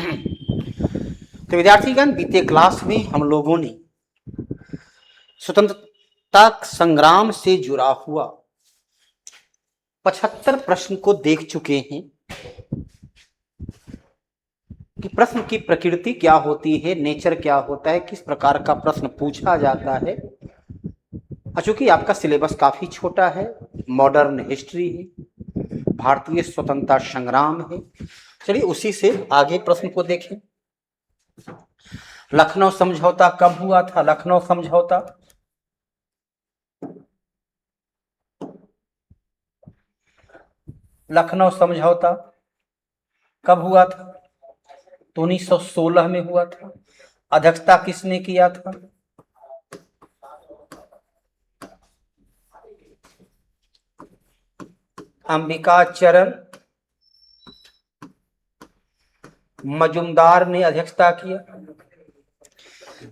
तो विद्यार्थीगण, बीते क्लास में हम लोगों ने स्वतंत्रता संग्राम से जुड़ा हुआ 75 प्रश्न को देख चुके हैं कि प्रश्न की प्रकृति क्या होती है, नेचर क्या होता है, किस प्रकार का प्रश्न पूछा जाता है। चूंकि आपका सिलेबस काफी छोटा है, मॉडर्न हिस्ट्री है, भारतीय स्वतंत्रता संग्राम है, चलिए उसी से आगे प्रश्न को देखें। लखनऊ समझौता कब हुआ था? लखनऊ समझौता लखनऊ समझौता कब हुआ था? तो 1916 में हुआ था। अध्यक्षता किसने किया था? अंबिका चरण मजुमदार ने अध्यक्षता किया।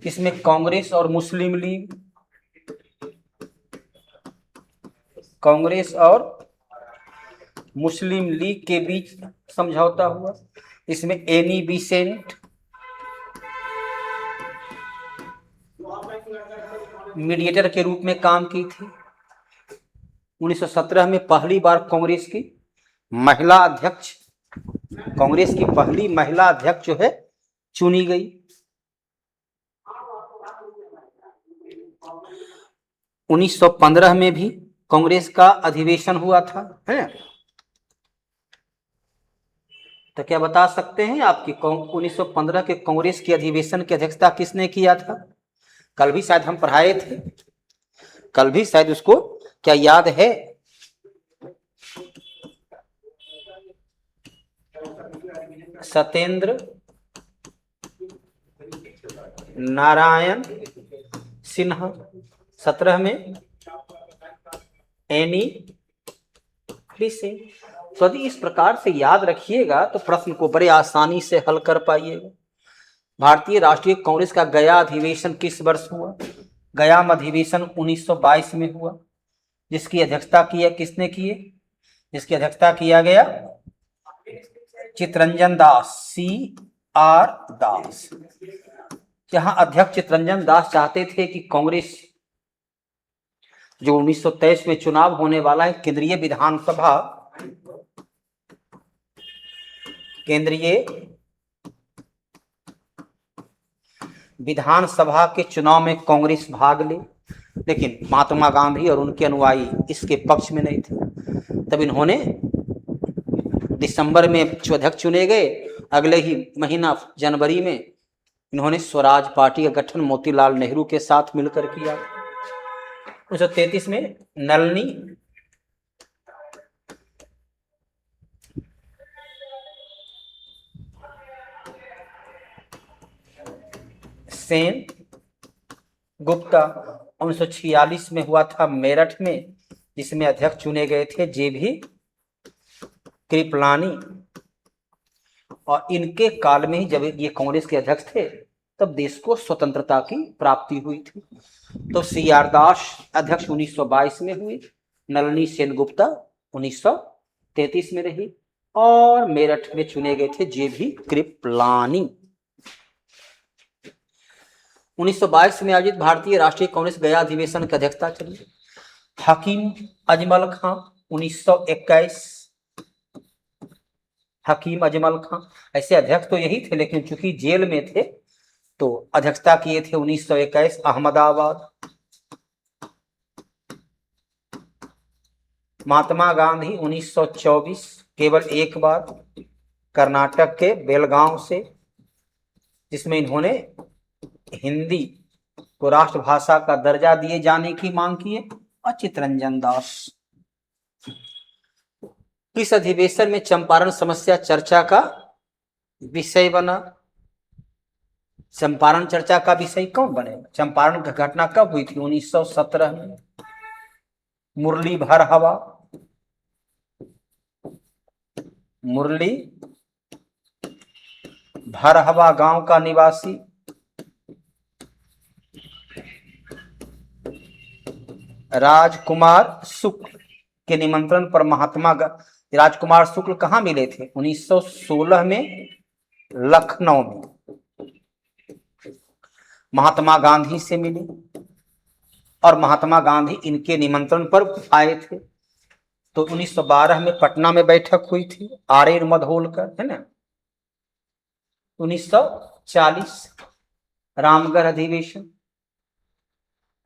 इसमें कांग्रेस और मुस्लिम लीग, कांग्रेस और मुस्लिम लीग के बीच समझौता हुआ। इसमें एनी बेसेंट मीडिएटर के रूप में काम की थी। 1917 में पहली बार कांग्रेस की महिला अध्यक्ष जो है चुनी गई। 1915 में भी कांग्रेस का अधिवेशन हुआ था, है? तो क्या बता सकते हैं आपकी 1915 के कांग्रेस के अधिवेशन की अध्यक्षता किसने किया था? कल भी शायद हम पढ़ाए थे, कल भी शायद उसको क्या याद है? सत्येंद्र नारायण सिन्हा। 17 में एनी बेसेंट। तो यदि इस प्रकार से याद रखिएगा तो प्रश्न को बड़े आसानी से हल कर पाइएगा। भारतीय राष्ट्रीय कांग्रेस का गया अधिवेशन किस वर्ष हुआ? गया अधिवेशन 1922 में हुआ। जिसकी अध्यक्षता किसने की? जिसकी अध्यक्षता किया गया चित्तरंजन दास, CR दास। जहां अध्यक्ष चित्तरंजन दास चाहते थे कि कांग्रेस जो 1923 में चुनाव होने वाला है, केंद्रीय विधानसभा के चुनाव में कांग्रेस भाग ले, लेकिन महात्मा गांधी और उनके अनुयायी इसके पक्ष में नहीं थे। तब इन्होंने दिसंबर में जो अध्यक्ष चुने गए, अगले ही महीना जनवरी में इन्होंने स्वराज पार्टी का गठन मोतीलाल नेहरू के साथ मिलकर किया। 1933 में नलिनी सेन गुप्ता। 1946 में हुआ था मेरठ में, जिसमें अध्यक्ष चुने गए थे JB कृपलानी। और इनके काल में ही जब ये कांग्रेस के अध्यक्ष थे तब देश को स्वतंत्रता की प्राप्ति हुई थी। तो CR दास अध्यक्ष 1922 में हुए, नलिनी सेनगुप्ता 1933 में रही, और मेरठ में चुने गए थे JB कृपलानी। 1922 में आयोजित भारतीय राष्ट्रीय कांग्रेस गया अधिवेशन की अध्यक्षता करी हकीम अजमल खां। 1921 हकीम अजमल खां। ऐसे अध्यक्ष तो यही थे, लेकिन चूंकि जेल में थे तो अध्यक्षता किए थे 1921 अहमदाबाद। महात्मा गांधी 1924 केवल एक बार कर्नाटक के बेलगांव से, जिसमें इन्होंने हिंदी को राष्ट्रभाषा का दर्जा दिए जाने की मांग की है। और चित्तरंजन दास। इस अधिवेशन में चंपारण समस्या चर्चा का विषय बना। चंपारण चर्चा का विषय कौन बनेगा? चंपारण की घटना कब हुई थी? 1917 में। मुरली भरहवा गांव का निवासी राजकुमार शुक्ल के निमंत्रण पर राजकुमार शुक्ल कहां मिले थे? 1916 में लखनऊ में महात्मा गांधी से मिले और महात्मा गांधी इनके निमंत्रण पर आए थे। तो 1912 में पटना में बैठक हुई थी, आर्य मधोलकर, है ना। 1940 रामगढ़ अधिवेशन,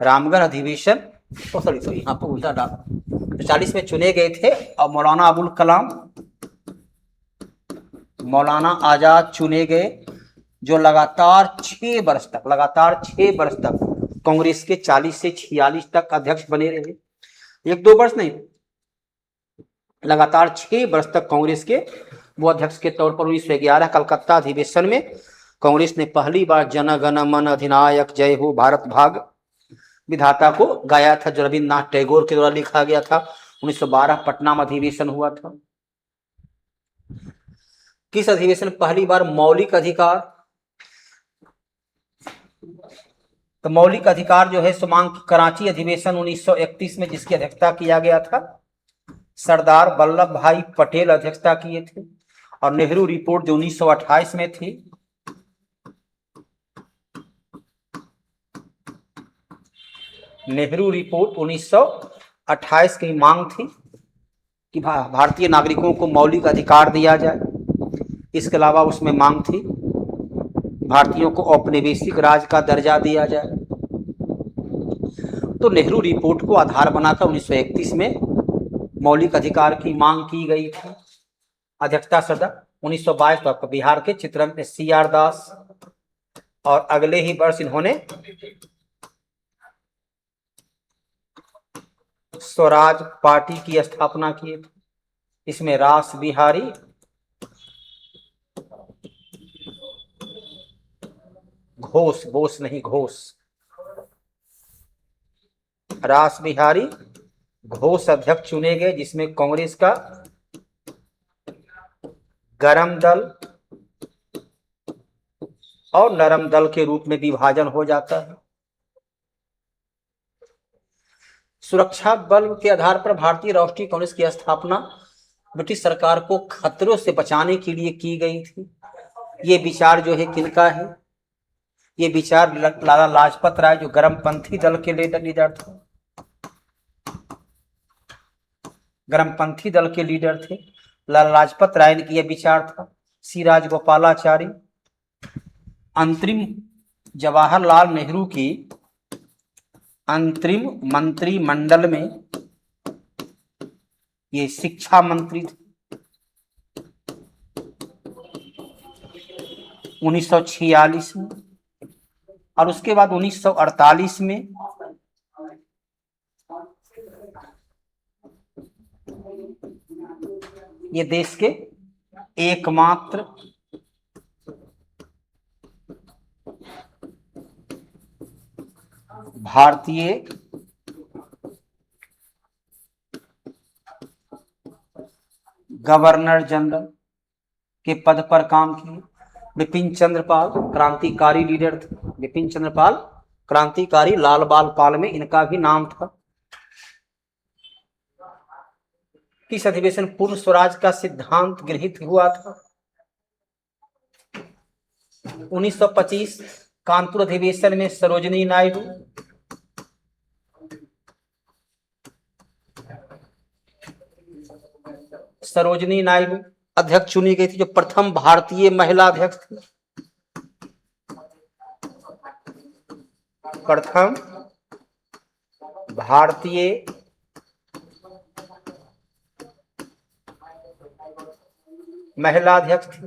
रामगढ़ अधिवेशन, तो सॉरी यहाँ पर उल्टा डाल, 40 में चुने गए थे और मौलाना अबुल कलाम, मौलाना आजाद चुने गए, जो लगातार 6 वर्ष तक कांग्रेस के 40 से 46 तक अध्यक्ष बने रहे। 1-2 वर्ष नहीं, लगातार 6 वर्ष तक कांग्रेस के वो अध्यक्ष के तौर पर 1911 कलकत्ता अधिवेशन में कांग्रेस ने पहली बार जन गण मन अधिनायक जय हो भारत भाग विधाता को गाया था, जो रविन्द्रनाथ टैगोर के द्वारा लिखा गया था। 1912 पटना में अधिवेशन हुआ था। किस अधिवेशन पहली बार मौलिक अधिकार, तो मौलिक अधिकार जो है सुमांग कराची अधिवेशन 1931 में, जिसकी अध्यक्षता किया गया था सरदार वल्लभ भाई पटेल अध्यक्षता किए थे। और नेहरू रिपोर्ट जो 1928 में थी, नेहरू रिपोर्ट 1928 की मांग थी कि भारतीय नागरिकों को मौलिक अधिकार दिया जाए। इसके अलावा उसमें मांग थी भारतीयों को औपनिवेशिक राज का दर्जा दिया जाए। तो नेहरू रिपोर्ट को आधार बनाकर 1931 में मौलिक अधिकार की मांग की गई थी। अध्यक्षता सदा 1922 तक बिहार के चित्ररंजन CR दास, और अगले ही वर्ष इन्होंने स्वराज पार्टी की स्थापना की थी। इसमें रास बिहारी घोष, बोस नहीं घोष, रास बिहारी घोष अध्यक्ष चुने गए, जिसमें कांग्रेस का गरम दल और नरम दल के रूप में विभाजन हो जाता है। सुरक्षा बल के आधार पर भारतीय राष्ट्रीय कांग्रेस की स्थापना ब्रिटिश सरकार को खतरों से बचाने के लिए की गई थी। ये विचार जो है किनका है? ये विचार लाला लाजपत राय, जो गरमपंथी दल के लीडर थे, गरमपंथी दल के लीडर थे। लाला लाजपत राय ने यह विचार था। सी राजगोपालाचारी अंतरिम जवाहरलाल नेहरू की अंतरिम मंत्रिमंडल में ये शिक्षा मंत्री थे। 1946 में, और उसके बाद 1948 में ये देश के एकमात्र भारतीय गवर्नर जनरल के पद पर काम किए। बिपिन चंद्र पाल क्रांतिकारी लीडर थे। बिपिन चंद्र पाल क्रांतिकारी, लाल बाल पाल में इनका भी नाम था। किस अधिवेशन पूर्ण स्वराज का सिद्धांत गृहीत हुआ था? 1925 कानपुर अधिवेशन में सरोजिनी नायडू, सरोजिनी नायडू अध्यक्ष चुनी गई थी, जो प्रथम भारतीय महिला अध्यक्ष थी। प्रथम भारतीय महिला अध्यक्ष थी।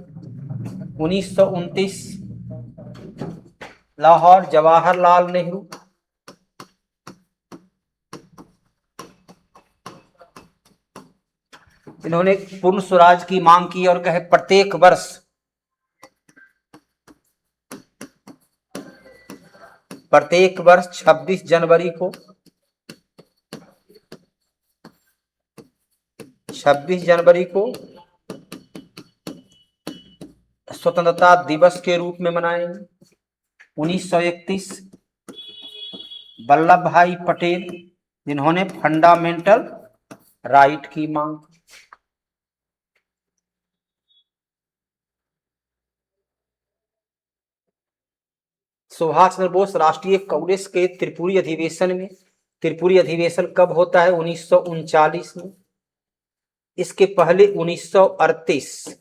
1929 लाहौर जवाहरलाल नेहरू, इन्होंने पूर्ण स्वराज की मांग की और कहे प्रत्येक वर्ष 26 जनवरी को 26 जनवरी को स्वतंत्रता दिवस के रूप में मनाएंगे। 1931 वल्लभ भाई पटेल, जिन्होंने फंडामेंटल राइट की मांग। सुभाष चंद्र बोस राष्ट्रीय कांग्रेस के त्रिपुरी अधिवेशन में, त्रिपुरी अधिवेशन कब होता है? 1939 में। इसके पहले 1938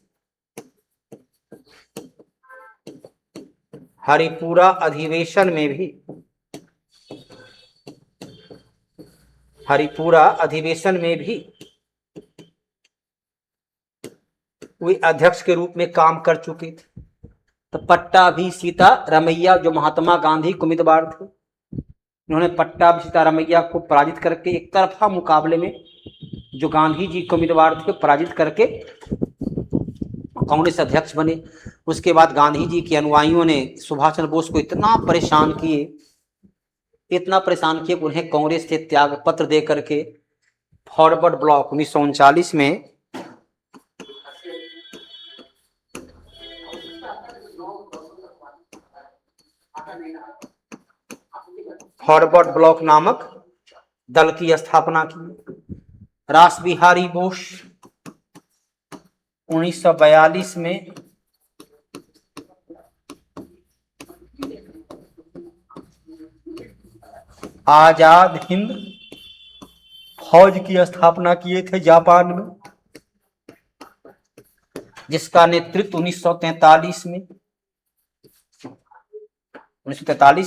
हरिपुरा अधिवेशन में भी, हरिपुरा अधिवेशन में भी वे अध्यक्ष के रूप में काम कर चुके थे। तो पट्टाभी सीतारामैया जो महात्मा गांधी के उम्मीदवार थे, उन्होंने पट्टाभी सीतारामैया को पराजित करके, एक तरफा मुकाबले में जो गांधी जी के उम्मीदवार थे पराजित करके कांग्रेस अध्यक्ष बने। उसके बाद गांधी जी के अनुयायियों ने सुभाष चंद्र बोस को इतना परेशान किए, इतना परेशान किए, उन्हें कांग्रेस से त्याग पत्र दे करके फॉरवर्ड ब्लॉक 1939 में फॉरवर्ड ब्लॉक नामक दल की स्थापना की। रास बिहारी बोस 1942 में आजाद हिंद फौज की स्थापना किए थे जापान में, जिसका नेतृत्व 1943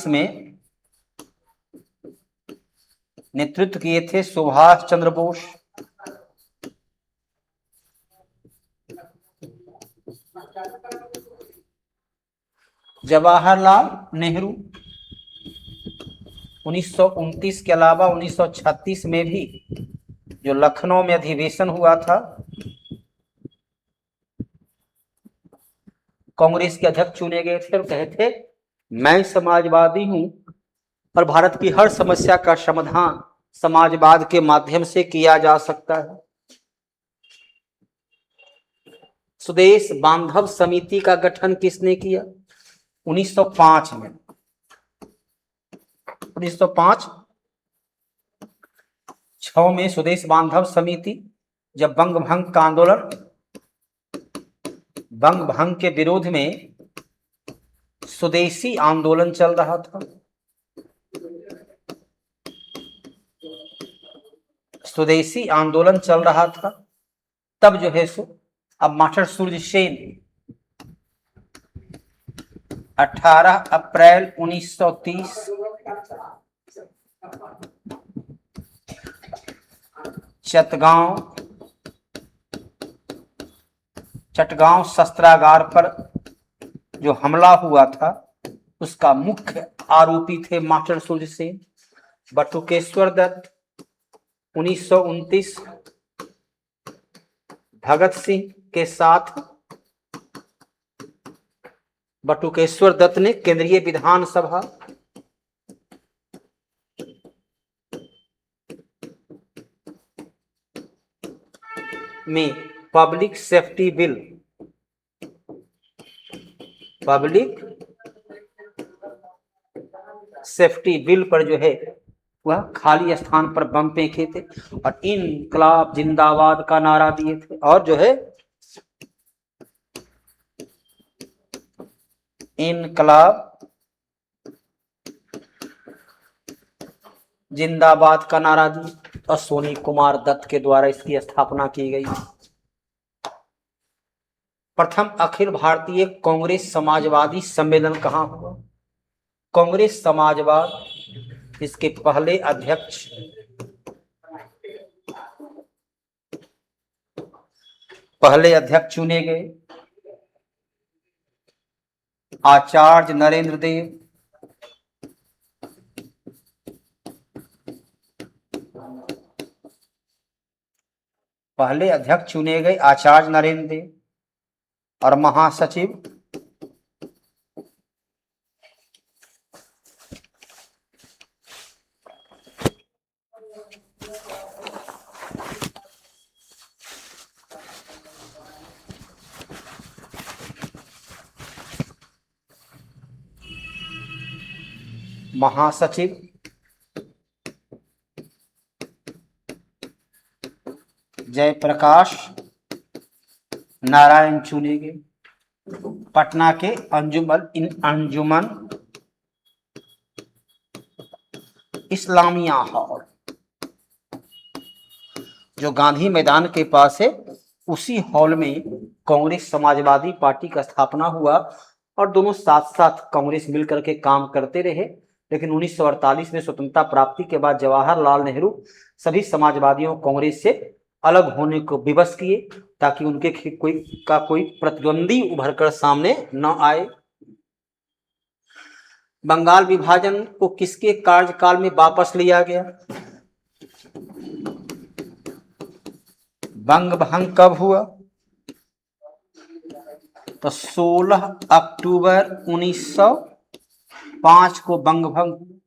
में नेतृत्व किए थे सुभाष चंद्र बोस। जवाहरलाल नेहरू 1929 के अलावा 1936 में भी जो लखनऊ में अधिवेशन हुआ था, कांग्रेस के अध्यक्ष चुने गए थे और कहे थे मैं समाजवादी हूं और भारत की हर समस्या का समाधान समाजवाद के माध्यम से किया जा सकता है। स्वदेश बांधव समिति का गठन किसने किया? 1905 में। 1905-6 में स्वदेश बांधव समिति, जब बंग भंग के विरोध में स्वदेशी आंदोलन चल रहा था, स्वदेशी आंदोलन चल रहा था, तब जो है सो अब मास्टर सूर्य सेन 18 अप्रैल 1930 चटगांव शस्त्रागार पर जो हमला हुआ था, उसका मुख्य आरोपी थे मास्टर सूर्य सेन। बटुकेश्वर दत्त 1929 भगत सिंह के साथ बटुकेश्वर दत्त ने केंद्रीय विधानसभा में पब्लिक सेफ्टी बिल पर जो है वह खाली स्थान पर बम फेंके थे और इनकलाब जिंदाबाद का नारा दिए थे, और जो है इनकलाब जिंदाबाद का नारा दिए और सोनी कुमार दत्त के द्वारा इसकी स्थापना की गई। प्रथम अखिल भारतीय कांग्रेस समाजवादी सम्मेलन कहां हुआ? कांग्रेस समाजवाद, इसके पहले अध्यक्ष चुने गए आचार्य नरेंद्र देव। पहले अध्यक्ष चुने गए आचार्य नरेंद्र देव और महासचिव जयप्रकाश नारायण चुने गए। पटना के अंजुमन इस्लामिया हॉल जो गांधी मैदान के पास है, उसी हॉल में कांग्रेस समाजवादी पार्टी का स्थापना हुआ और दोनों साथ साथ कांग्रेस मिलकर के काम करते रहे। लेकिन 1948 में स्वतंत्रता प्राप्ति के बाद जवाहरलाल नेहरू सभी समाजवादियों कांग्रेस से अलग होने को विवश किए ताकि उनके कोई प्रतिद्वंदी उभरकर सामने न आए। बंगाल विभाजन को किसके कार्यकाल में वापस लिया गया? बंग भंग कब हुआ? तो 16 अक्टूबर 1905 को बंग भंग।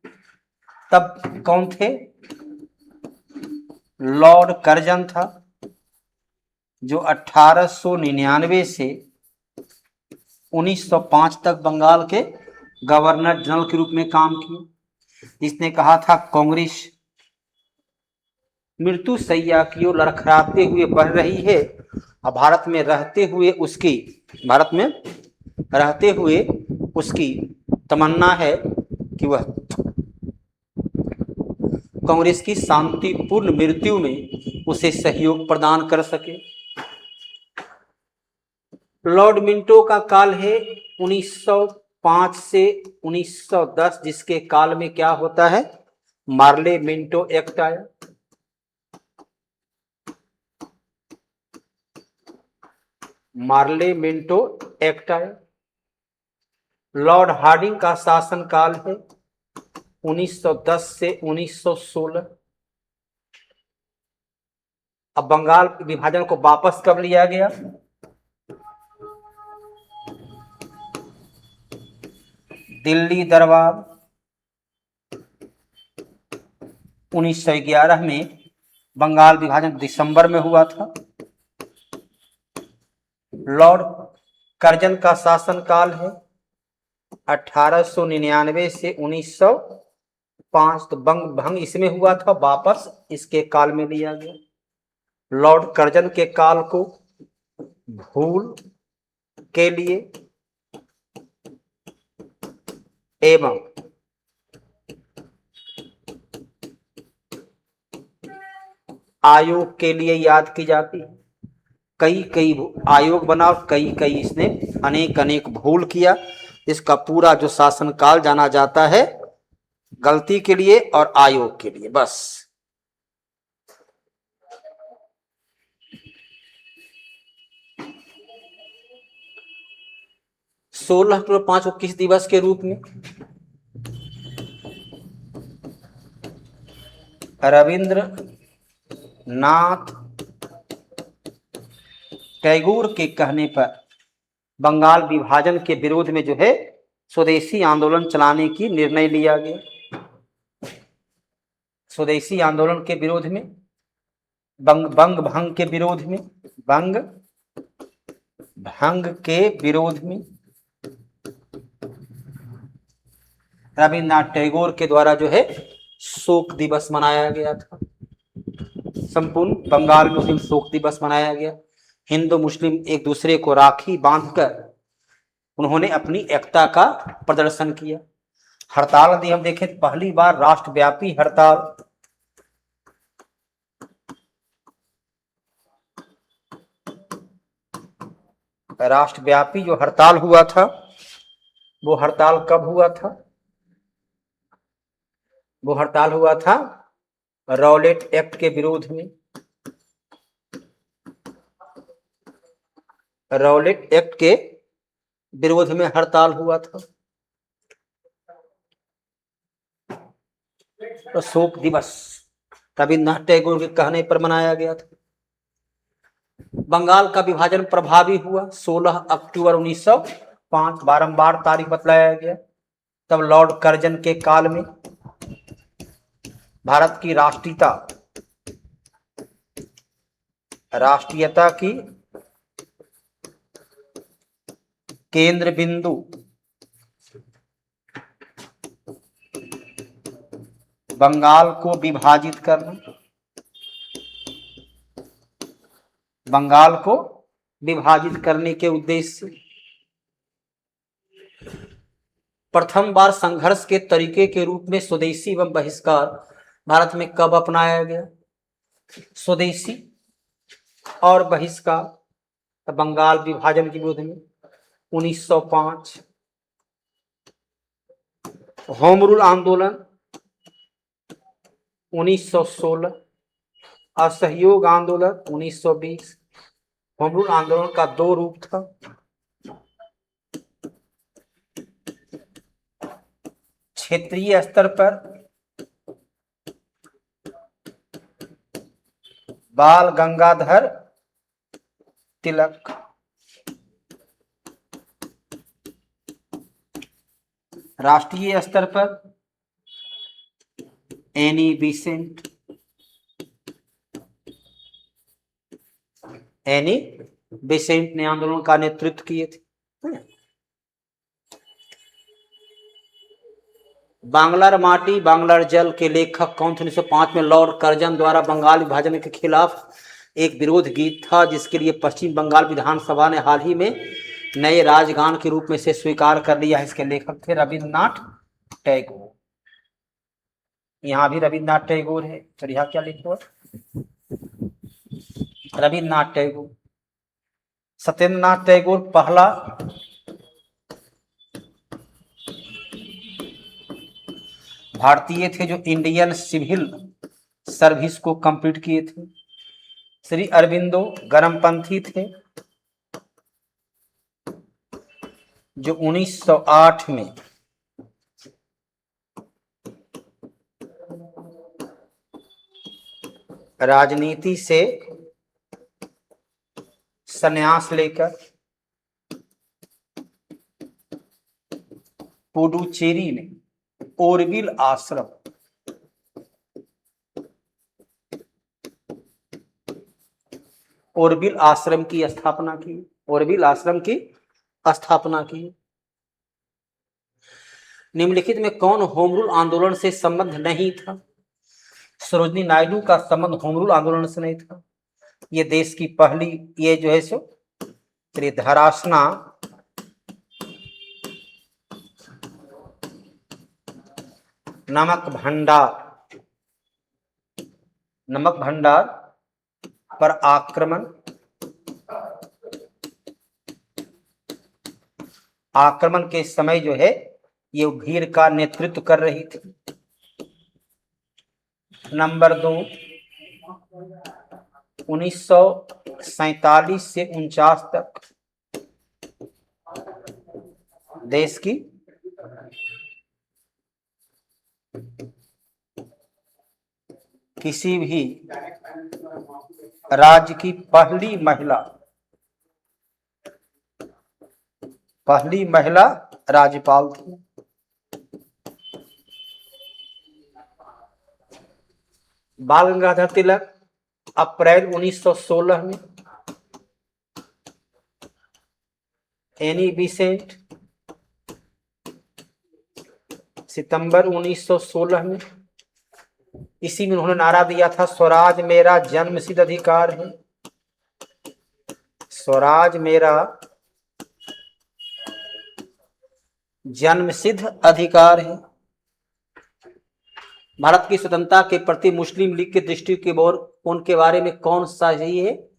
तब कौन थे? लॉर्ड कर्जन था, जो 1899 से 1905 तक बंगाल के गवर्नर जनरल के रूप में काम किए। इसने कहा था कांग्रेस मृत्यु शैया की ओर लड़खड़ाते हुए बढ़ रही है और भारत में रहते हुए उसकी तमन्ना है कि वह कांग्रेस की शांतिपूर्ण मृत्यु में उसे सहयोग प्रदान कर सके। लॉर्ड मिंटो का काल है 1905 से 1910, जिसके काल में क्या होता है? मार्ले मिंटो एक्ट आया। मार्ले मिंटो एक्ट आया। लॉर्ड हार्डिंग का शासनकाल है 1910 से 1916। अब बंगाल विभाजन को वापस कब लिया गया? दिल्ली दरबार 1911 में। बंगाल विभाजन दिसंबर में हुआ था। लॉर्ड कर्जन का शासनकाल है 1899 से 1905। तो बंग भंग इसमें हुआ था, वापस इसके काल में लिया गया। लॉर्ड कर्जन के काल को भूल के लिए एवं आयोग के लिए याद की जाती है। कई आयोग बना, कई इसने अनेक भूल किया। इसका पूरा जो शासनकाल जाना जाता है गलती के लिए और आयोग के लिए, बस। सोलह अक्टूबर 5 को किस दिवस के रूप में? रविंद्र नाथ टैगोर के कहने पर बंगाल विभाजन के विरोध में जो है स्वदेशी आंदोलन चलाने की निर्णय लिया गया। स्वदेशी आंदोलन के विरोध में, बंग भंग के विरोध में, बंग भंग के विरोध में रविन्द्रनाथ टैगोर के द्वारा जो है शोक दिवस मनाया गया था। संपूर्ण बंगाल में उस दिन शोक दिवस मनाया गया। हिंदू मुस्लिम एक दूसरे को राखी बांधकर उन्होंने अपनी एकता का प्रदर्शन किया। हड़ताल यदि हम देखें, पहली बार राष्ट्रव्यापी हड़ताल जो हड़ताल हुआ था, वो हड़ताल कब हुआ था? वो हड़ताल हुआ था रॉलेट एक्ट के विरोध में। रॉलेट एक्ट के विरोध में हड़ताल हुआ था। तो शोक दिवस रविन्द्रनाथ टैगोर के कहने पर मनाया गया था। बंगाल का विभाजन प्रभावी हुआ 16 अक्टूबर 1905, बारंबार तारीख बतलाया गया। तब लॉर्ड कर्जन के काल में भारत की राष्ट्रीयता की केंद्र बिंदु बंगाल को विभाजित करना, बंगाल को विभाजित करने के उद्देश्य से प्रथम बार संघर्ष के तरीके के रूप में स्वदेशी एवं बहिष्कार भारत में कब अपनाया गया? स्वदेशी और बहिष्कार बंगाल विभाजन के विरोध में 1905, होम रूल आंदोलन 1916, असहयोग आंदोलन 1920। होम रूल आंदोलन का दो रूप था, क्षेत्रीय स्तर पर बाल गंगाधर तिलक, राष्ट्रीय स्तर पर एनी बेसेंट। एनी बेसेंट ने आंदोलन का नेतृत्व किए थे। बांग्लार माटी बांग्लार जल के लेखक कौन थे? 1905 में लॉर्ड कर्जन द्वारा बंगाल विभाजन के खिलाफ एक विरोध गीत था, जिसके लिए पश्चिम बंगाल विधानसभा ने हाल ही में नए राजगान के रूप में से स्वीकार कर लिया है। इसके लेखक थे रविन्द्रनाथ टैगोर। यहाँ भी रविन्द्रनाथ टैगोर है, तो यहाँ क्या लिखो? रविन्द्रनाथ टैगोर। सत्येंद्रनाथ टैगोर पहला भारतीय थे जो इंडियन सिविल सर्विस को कंप्लीट किए थे। श्री अरविंदो गरमपंथी थे जो 1908 में राजनीति से संन्यास लेकर पुडुचेरी में ओरविल आश्रम की स्थापना की। ओरविल आश्रम की स्थापना की। निम्नलिखित में कौन होम रूल आंदोलन से संबंध नहीं था? सरोजिनी नायडू का संबंध होम रूल आंदोलन से नहीं था। ये देश की पहली, ये जो है सो धरासना नमक भंडार पर आक्रमण के समय जो है ये भीड़ का नेतृत्व कर रही थी। नंबर 2, 1947 से 49 तक देश की किसी भी राज्य की पहली महिला राज्यपाल थी। बाल गंगाधर तिलक अप्रैल 1916 में, एनी बेसेंट सितंबर 1916 में। इसी में उन्होंने नारा दिया था, स्वराज मेरा जन्मसिद्ध अधिकार है। स्वराज मेरा जन्मसिद्ध अधिकार है। भारत की स्वतंत्रता के प्रति मुस्लिम लीग के दृष्टिकोण के बारे में कौन सा सही है?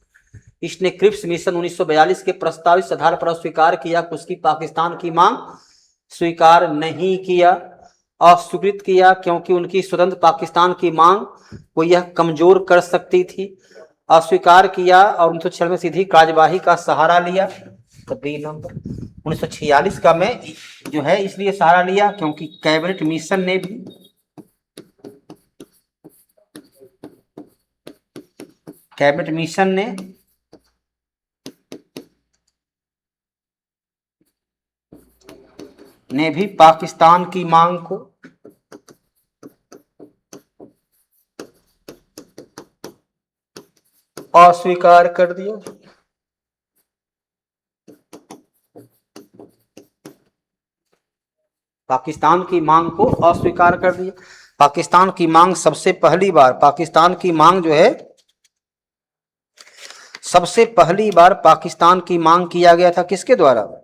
इसने क्रिप्स मिशन 1942 के प्रस्तावित आधार पर अस्वीकार किया, उसकी पाकिस्तान की मांग स्वीकार नहीं किया, अस्वीकृत किया, क्योंकि उनकी स्वतंत्र पाकिस्तान की मांग को यह कमजोर कर सकती थी। अस्वीकार किया और 1946 में सीधी कार्यवाही का सहारा लिया। तो बी नंबर 1946 का मैं जो है इसलिए सहारा लिया क्योंकि कैबिनेट मिशन ने भी पाकिस्तान की मांग को अस्वीकार कर दिया। पाकिस्तान की मांग को अस्वीकार कर दिया। पाकिस्तान की मांग सबसे पहली बार पाकिस्तान की मांग किया गया था किसके द्वारा?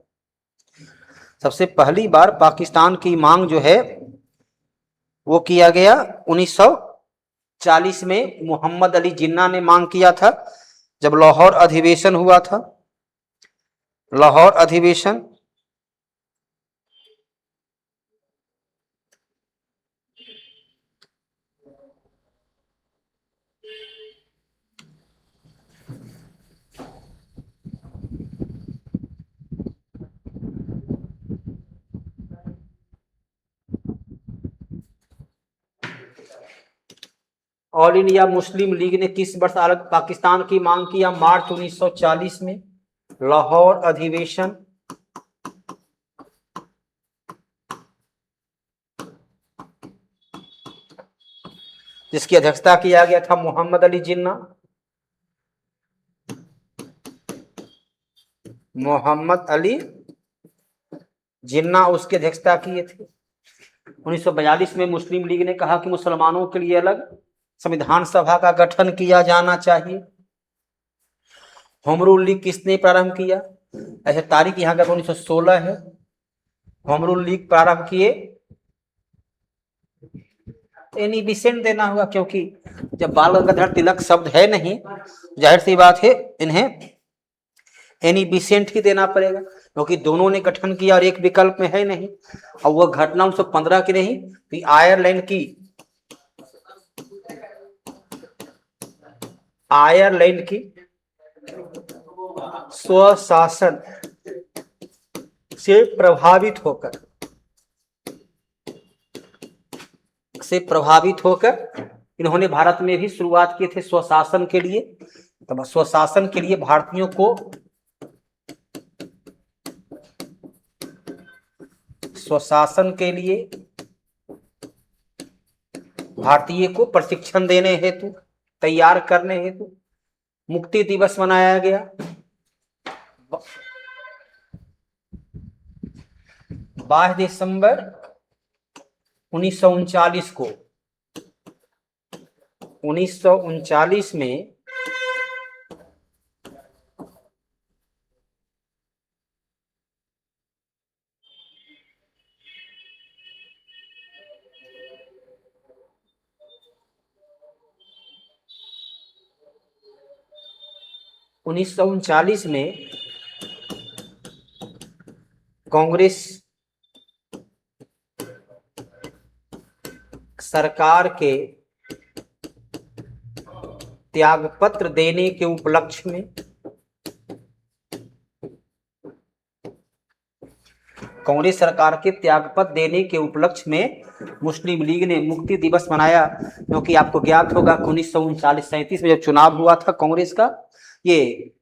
सबसे पहली बार पाकिस्तान की मांग जो है वो किया गया 1940 में। मोहम्मद अली जिन्ना ने मांग किया था जब लाहौर अधिवेशन हुआ था। लाहौर अधिवेशन ऑल इंडिया मुस्लिम लीग ने किस वर्ष अलग पाकिस्तान की मांग किया? मार्च 1940 में। लाहौर अधिवेशन जिसकी अध्यक्षता किया गया था मोहम्मद अली जिन्ना। मोहम्मद अली जिन्ना उसकी अध्यक्षता किए थे। 1942 में मुस्लिम लीग ने कहा कि मुसलमानों के लिए अलग संविधान सभा का गठन किया जाना चाहिए। होम रूल लीग किसने प्रारंभ किया? ऐसे तारीख यहाँ का 1916 है। होम रूल लीग प्रारंभ किए, एनी बिसेंट देना होगा क्योंकि जब बाल गंगाधर तिलक शब्द है नहीं, जाहिर सी बात है इन्हें एनी बिसेंट ही देना पड़ेगा क्योंकि दोनों ने गठन किया और एक विकल्प में है नहीं। और वह घटना 1915 की नहीं, तो आयरलैंड की स्वशासन से प्रभावित होकर इन्होंने भारत में भी शुरुआत किए थे स्वशासन के लिए। तो स्वशासन के लिए भारतीयों को प्रशिक्षण देने हेतु, तैयार करने हेतु मुक्ति दिवस मनाया गया। 22 दिसंबर 1939 को। 1939 में कांग्रेस सरकार के त्यागपत्र देने के उपलक्ष्य में मुस्लिम लीग ने मुक्ति दिवस मनाया। क्योंकि आपको ज्ञात होगा कि 1939-37 में जब चुनाव हुआ था कांग्रेस का, ये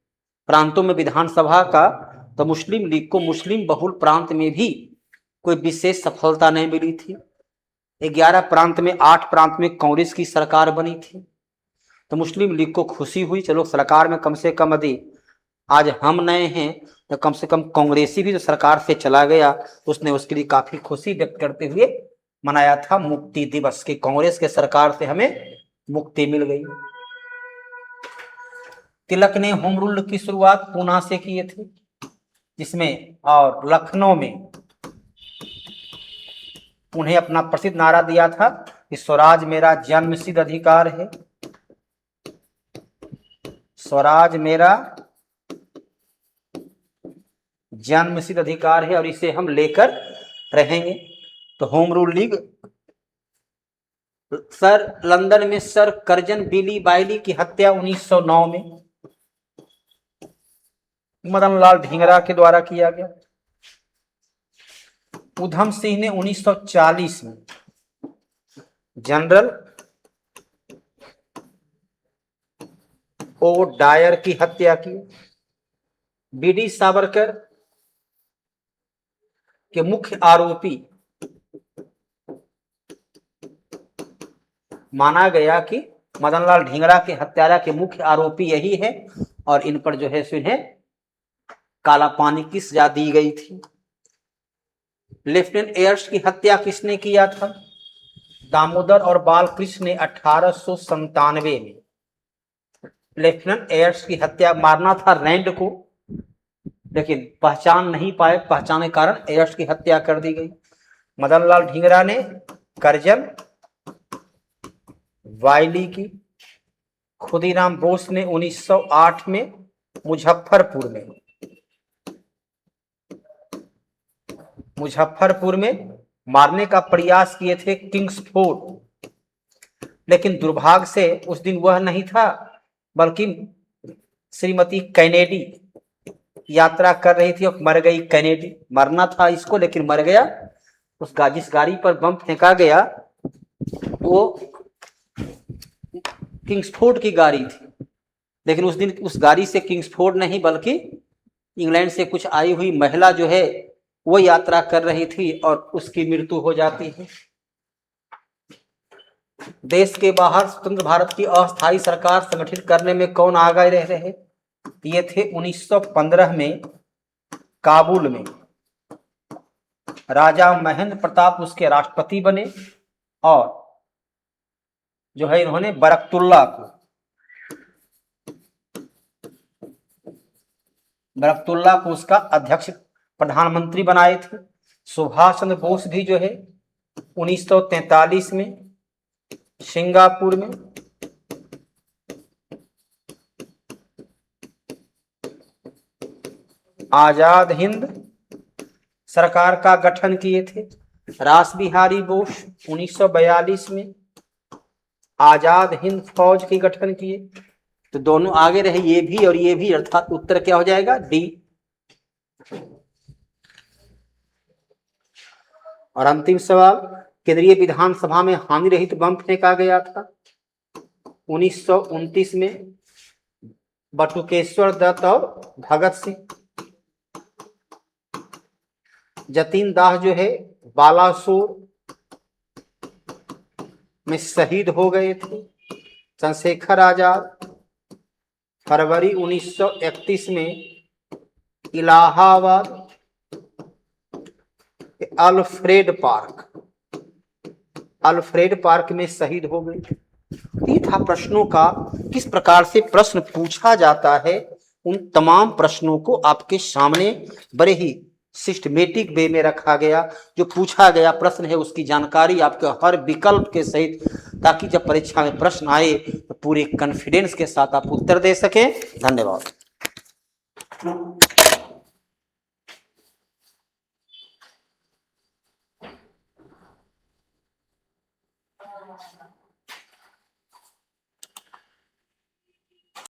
प्रांतों में विधानसभा का, तो मुस्लिम लीग को मुस्लिम बहुल प्रांत में भी कोई विशेष सफलता नहीं मिली थी। 11 प्रांत में 8 प्रांत में कांग्रेस की सरकार बनी थी। तो मुस्लिम लीग को खुशी हुई, चलो सरकार में कम से कम यदि आज हम नए हैं तो कम से कम कांग्रेसी भी जो सरकार से चला गया, उसने उसके लिए काफी खुशी व्यक्त करते हुए मनाया था मुक्ति दिवस कि कांग्रेस के सरकार से हमें मुक्ति मिल गई। तिलक ने होम रूल की शुरुआत पूना से किए थे, जिसमें और लखनऊ में उन्हें अपना प्रसिद्ध नारा दिया था कि स्वराज मेरा जन्मसिद्ध अधिकार है। स्वराज मेरा जन्मसिद्ध अधिकार है और इसे हम लेकर रहेंगे। तो होम रूल लीग लंदन में सर कर्जन बिली बाइली की हत्या 1909 में मदन लाल ढींगरा के द्वारा किया गया। उधम सिंह ने 1940 में जनरल ओ डायर की हत्या की। बीडी सावरकर के मुख्य आरोपी माना गया कि मदनलाल ढींगरा के हत्यारा के मुख्य आरोपी यही है और इन पर जो है इन्हें काला पानी की सजा दी गई थी। लेफ्टिनेंट एयर्स की हत्या किसने किया था? दामोदर और बालकृष्ण ने 1897 में लेफ्टिनेंट एयर्स की हत्या, मारना था रैंड को, लेकिन पहचान नहीं पाए, पहचाने कारण अरेस्ट की हत्या कर दी गई। मदन लाल ढींगरा ने करजन वायली की। खुदीराम बोस ने 1908 में मुजफ्फरपुर में मारने का प्रयास किए थे किंग्सफोर्ड, लेकिन दुर्भाग्य से उस दिन वह नहीं था, बल्कि श्रीमती कैनेडी यात्रा कर रही थी और मर गई। कैनेडी, मरना था इसको लेकिन मर गया। जिस गाड़ी पर बम फेंका गया वो किंग्सफोर्ड की गाड़ी थी, लेकिन उस दिन उस गाड़ी से किंग्सफोर्ड नहीं बल्कि इंग्लैंड से कुछ आई हुई महिला जो है वो यात्रा कर रही थी और उसकी मृत्यु हो जाती है। देश के बाहर स्वतंत्र भारत की अस्थायी सरकार संगठित करने में कौन आगे रह रहे? ये थे 1915 में काबुल में राजा महेंद्र प्रताप उसके राष्ट्रपति बने और जो है इन्होंने बरकतुल्ला को उसका अध्यक्ष प्रधानमंत्री बनाए थे। सुभाष चंद्र बोस भी जो है 1943 में सिंगापुर में आजाद हिंद सरकार का गठन किए थे। रास बिहारी बोस 1942 में आजाद हिंद फौज के गठन किए। तो दोनों आगे रहे, ये भी और ये भी, अर्थात उत्तर क्या हो जाएगा? डी। और अंतिम सवाल, केंद्रीय विधानसभा में हानि रहित बम फेंका गया था 1929 में बटुकेश्वर दत्त और भगत सिंह। जतीन दास जो है बालासोर में शहीद हो गए थे। चंद्रशेखर आजाद फरवरी 1931 में इलाहाबाद अल्फ्रेड पार्क में शहीद हो गए। ये था प्रश्नों का किस प्रकार से प्रश्न पूछा जाता है। उन तमाम प्रश्नों को आपके सामने बड़े ही सिस्टमेटिक वे में रखा गया। जो पूछा गया प्रश्न है उसकी जानकारी आपके हर विकल्प के सहित, ताकि जब परीक्षा में प्रश्न आए तो पूरे कॉन्फिडेंस के साथ आप उत्तर दे सकें। धन्यवाद।